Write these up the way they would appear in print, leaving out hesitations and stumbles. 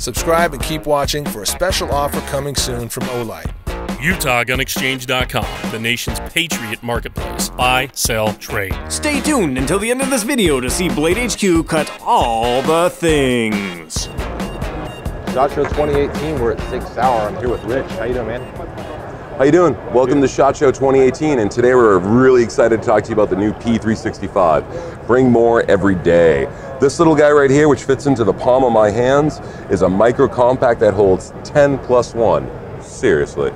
Subscribe and keep watching for a special offer coming soon from Olight. UtahGunExchange.com, the nation's patriot marketplace. Buy, sell, trade. Stay tuned until the end of this video to see Blade HQ cut all the things. SHOT Show 2018, we're at Sig Sauer. I'm here with Rich. How you doing, man? How you doing? Welcome to SHOT Show 2018, and today we're really excited to talk to you about the new P365. Bring more every day. This little guy right here, which fits into the palm of my hands, is a micro compact that holds 10 plus 1. Seriously.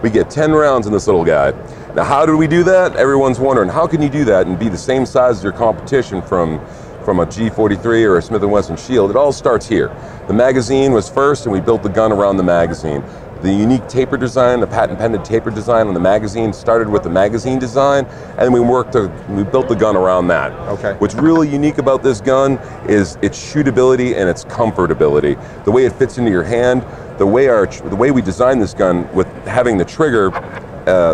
We get 10 rounds in this little guy. Now, how do we do that? Everyone's wondering, how can you do that and be the same size as your competition from a G43 or a Smith & Wesson Shield? It all starts here. The magazine was first, and we built the gun around the magazine. The unique taper design, the patent-pending taper design on the magazine started with the magazine design, and we built the gun around that. Okay. What's really unique about this gun is its shootability and its comfortability. The way it fits into your hand, the way we designed this gun with having the trigger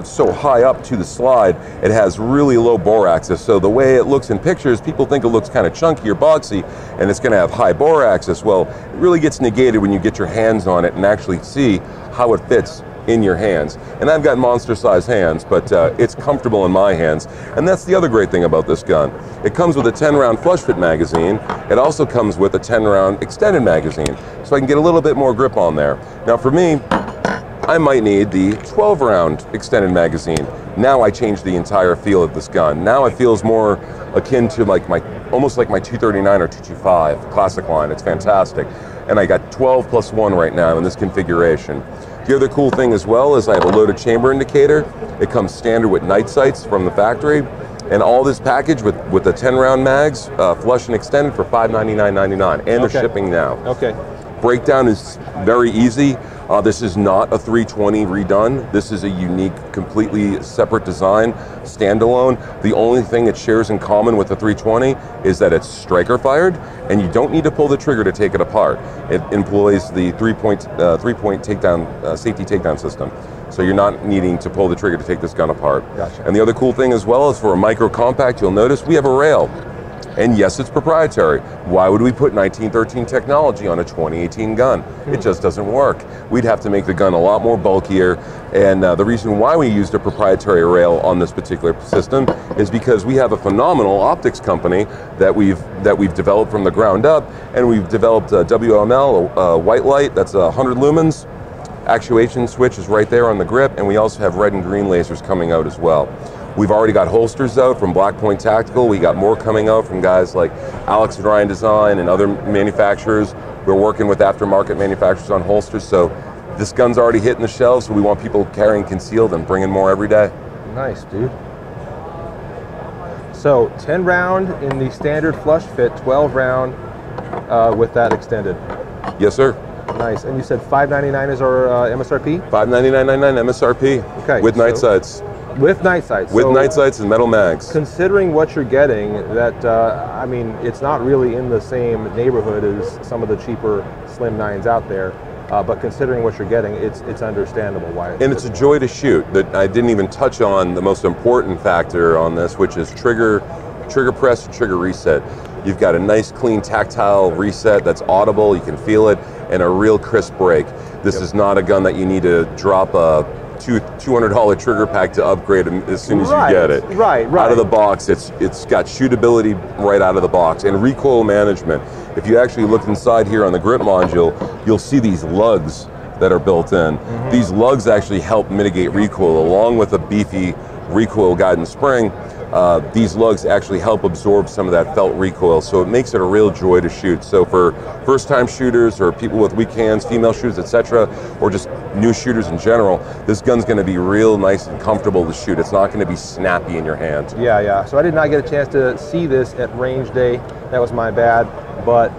so high up to the slide, it has really low bore axis. So the way it looks in pictures, people think it looks kind of chunky or boxy, and it's going to have high bore axis. Well, it really gets negated when you get your hands on it and actually see how it fits in your hands. And I've got monster-sized hands, but it's comfortable in my hands. And that's the other great thing about this gun. It comes with a 10-round flush-fit magazine. It also comes with a 10-round extended magazine, so I can get a little bit more grip on there. Now, for me, I might need the 12-round extended magazine. Now I change the entire feel of this gun. Now it feels more akin to almost like my 239 or 225 classic line. It's fantastic. And I got 12 plus 1 right now in this configuration. The other cool thing as well is I have a loaded chamber indicator. It comes standard with night sights from the factory. And all this package with the 10-round mags, flush and extended for $599.99. And they're shipping now. Okay. Breakdown is very easy. This is not a 320 redone. This is a unique, completely separate design, standalone. The only thing it shares in common with the 320 is that it's striker fired, and you don't need to pull the trigger to take it apart. It employs the three-point takedown, safety takedown system. So you're not needing to pull the trigger to take this gun apart. Gotcha. And the other cool thing as well is for a micro compact, you'll notice we have a rail. And yes, it's proprietary. Why would we put 1913 technology on a 2018 gun? It just doesn't work. We'd have to make the gun a lot more bulkier. And the reason why we used a proprietary rail on this particular system is because we have a phenomenal optics company that we've developed from the ground up. And we've developed a WML, a white light that's 100 lumens. Actuation switch is right there on the grip. And we also have red and green lasers coming out as well. We've already got holsters out from Black Point Tactical. We got more coming out from guys like Alex and Ryan Design and other manufacturers. We're working with aftermarket manufacturers on holsters. So this gun's already hitting the shelves, so we want people carrying concealed and bringing more every day. Nice, dude. So 10 round in the standard flush fit, 12 round with that extended. Yes, sir. Nice. And you said $599 is our MSRP? $599.99 MSRP. Okay. With night sights. With night sights. With night sights and metal mags. Considering what you're getting, that I mean, it's not really in the same neighborhood as some of the cheaper Slim 9s out there. But considering what you're getting, it's understandable why. And it's a joy to shoot. That I didn't even touch on the most important factor on this, which is trigger press and trigger reset. You've got a nice, clean, tactile reset that's audible. You can feel it, and a real crisp break. This is not a gun that you need to drop a $200 trigger pack to upgrade as soon as you get it. Right. Out of the box, it's got shootability right out of the box, and recoil management. If you actually look inside here on the grip module, you'll see these lugs that are built in. These lugs actually help mitigate recoil, along with a beefy recoil guidance spring. These lugs actually help absorb some of that felt recoil, so it makes it a real joy to shoot. So for first-time shooters or people with weak hands, female shooters, etc., or just new shooters in general, this gun's going to be real nice and comfortable to shoot. It's not going to be snappy in your hand. Yeah. So I did not get a chance to see this at range day. That was my bad. But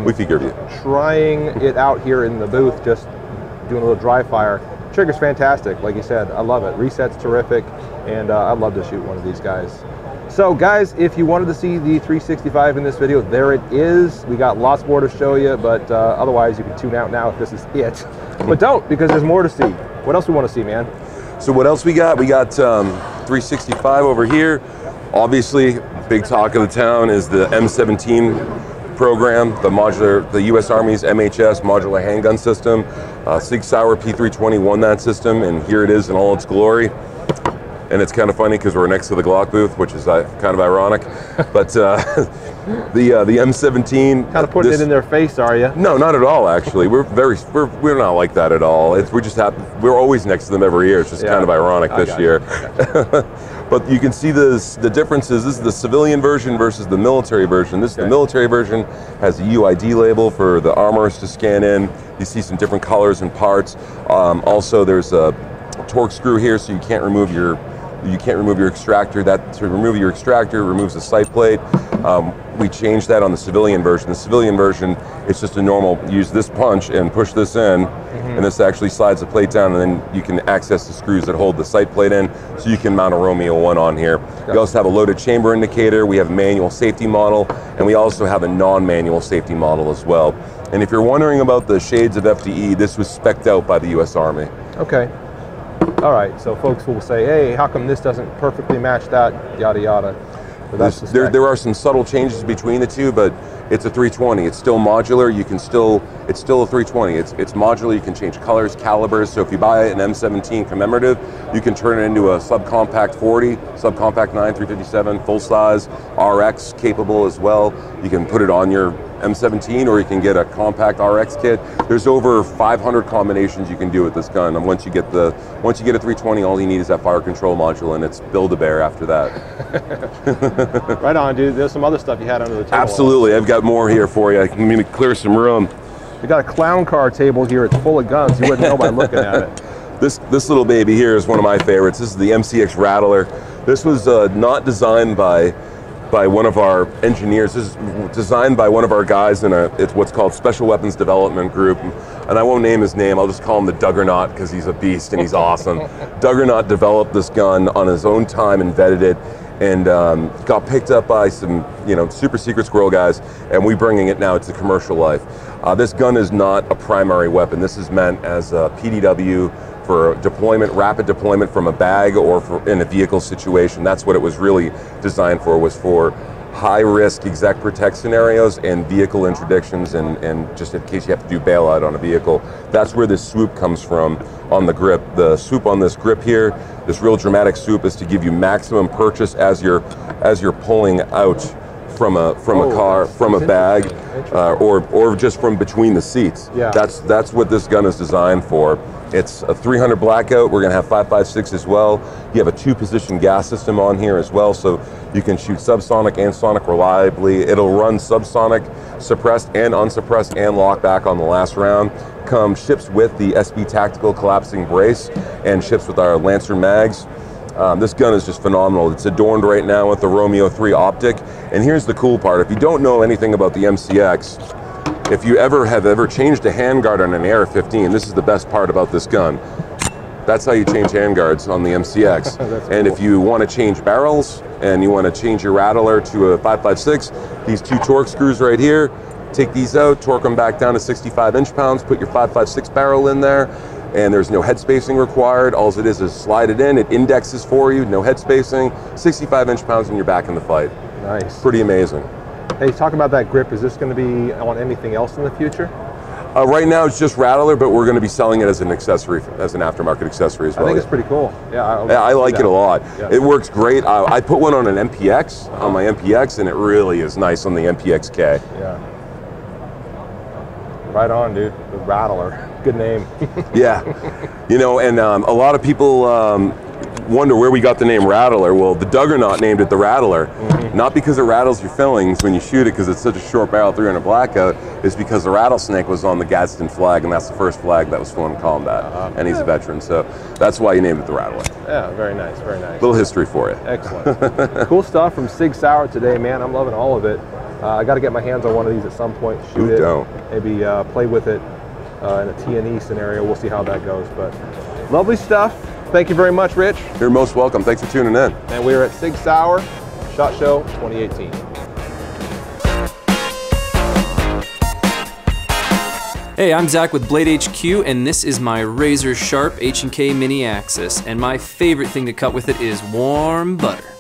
we figured you. Trying it out here in the booth, just doing a little dry fire. Trigger's fantastic, like you said. I love it. Reset's terrific, and I'd love to shoot one of these guys. So guys, if you wanted to see the 365 in this video, there it is. We got lots more to show you, but otherwise you can tune out now if this is it. But don't, because there's more to see. What else we want to see, man? So what else we got? We got 365 over here. Obviously, big talk of the town is the M17 program, the U.S. Army's MHS modular handgun system. Sig Sauer P320 won that system, and here it is in all its glory. And it's kind of funny because we're next to the Glock booth, which is kind of ironic. But the M17. Kind of putting it in their face, are you? No, not at all. Actually, we're not like that at all. We're always next to them every year. It's just kind of ironic this year. But you can see the differences. This is the civilian version versus the military version. The military version has a UID label for the armorers to scan in. You see some different colors and parts. Also, there's a torque screw here, so you can't remove your extractor. To remove your extractor removes the sight plate. We changed that on the civilian version. The civilian version, it's just a normal, use this punch and push this in, and this actually slides the plate down, and then you can access the screws that hold the sight plate in, so you can mount a Romeo 1 on here. We also have a loaded chamber indicator, we have a manual safety model, and we also have a non-manual safety model as well. And if you're wondering about the shades of FDE, this was spec'd out by the U.S. Army. Okay. All right, so folks will say, hey, how come this doesn't perfectly match that, yada, yada. There are some subtle changes between the two, but it's a 320. It's still modular. It's still a 320. It's modular. You can change colors, calibers. So if you buy an M17 commemorative, you can turn it into a subcompact 40, subcompact 9, 357, full size, RX capable as well. You can put it on your M17, or you can get a compact RX kit. There's over 500 combinations you can do with this gun. And once you get a 320, all you need is that fire control module, and it's Build-A-Bear after that. Right on, dude. There's some other stuff you had under the table. Absolutely, I've got more here for you. I can maybe clear some room. We got a clown car table here. It's full of guns. You wouldn't know by looking at it. This little baby here is one of my favorites. This is the MCH Rattler. This was not designed by one of our engineers. This is designed by one of our guys in it's what's called Special Weapons Development Group. And I won't name his name, I'll just call him the Duggernaut because he's a beast and he's awesome. Duggernaut developed this gun on his own time and vetted it, and got picked up by some super secret squirrel guys, and we're bringing it now to commercial life. This gun is not a primary weapon. This is meant as a PDW for deployment, rapid deployment from a bag or in a vehicle situation. That's what it was really designed for, was for high-risk exec protect scenarios and vehicle interdictions, and just in case you have to do bailout on a vehicle. That's where this swoop comes from on the grip. The swoop on this grip here, this real dramatic swoop, is to give you maximum purchase as you're pulling out from a car, from a bag, or just from between the seats. Yeah. That's what this gun is designed for. It's a 300 blackout. We're gonna have 5.56 as well. You have a 2-position gas system on here as well, so you can shoot subsonic and sonic reliably. It'll run subsonic, suppressed and unsuppressed, and lock back on the last round. Ships with the SB Tactical collapsing brace, and ships with our Lancer mags. This gun is just phenomenal. It's adorned right now with the Romeo 3 optic. And here's the cool part. If you don't know anything about the MCX, if you have changed a handguard on an AR-15, this is the best part about this gun. That's how you change handguards on the MCX. And cool. If you want to change barrels and you want to change your Rattler to a 5.56, these 2 torque screws right here, take these out, torque them back down to 65 inch-pounds, put your 5.56 barrel in there, and there's no head spacing required. All it is slide it in, it indexes for you, no head spacing, 65 inch-pounds, and you're back in the fight. Nice. Pretty amazing. Hey, talk about that grip. Is this going to be on anything else in the future? Right now it's just Rattler, but we're going to be selling it as an accessory, as an aftermarket accessory as well. I think it's pretty cool. Yeah, I like it a lot. Yeah. It works great. I put one on an MPX, on my MPX, and it really is nice on the MPX-K. Yeah. Right on, dude. The Rattler. Good name. Yeah. And a lot of people wonder where we got the name Rattler. Well, the Duggernaut named it the Rattler. Not because it rattles your fillings when you shoot it because it's such a short barrel 300 blackout. It's because the rattlesnake was on the Gadsden flag, and that's the first flag that was flown in combat. And he's a veteran, so that's why you named it the Rattler. Yeah, very nice, very nice. Little history for you. Excellent. Cool stuff from Sig Sauer today, man. I'm loving all of it. I got to get my hands on one of these at some point. Shoot it. Don't. Maybe play with it in a T&E scenario. We'll see how that goes. But lovely stuff. Thank you very much, Rich. You're most welcome. Thanks for tuning in. And we're at Sig Sauer SHOT Show 2018. Hey, I'm Zach with Blade HQ, and this is my razor sharp H&K Mini Axis. And my favorite thing to cut with it is warm butter.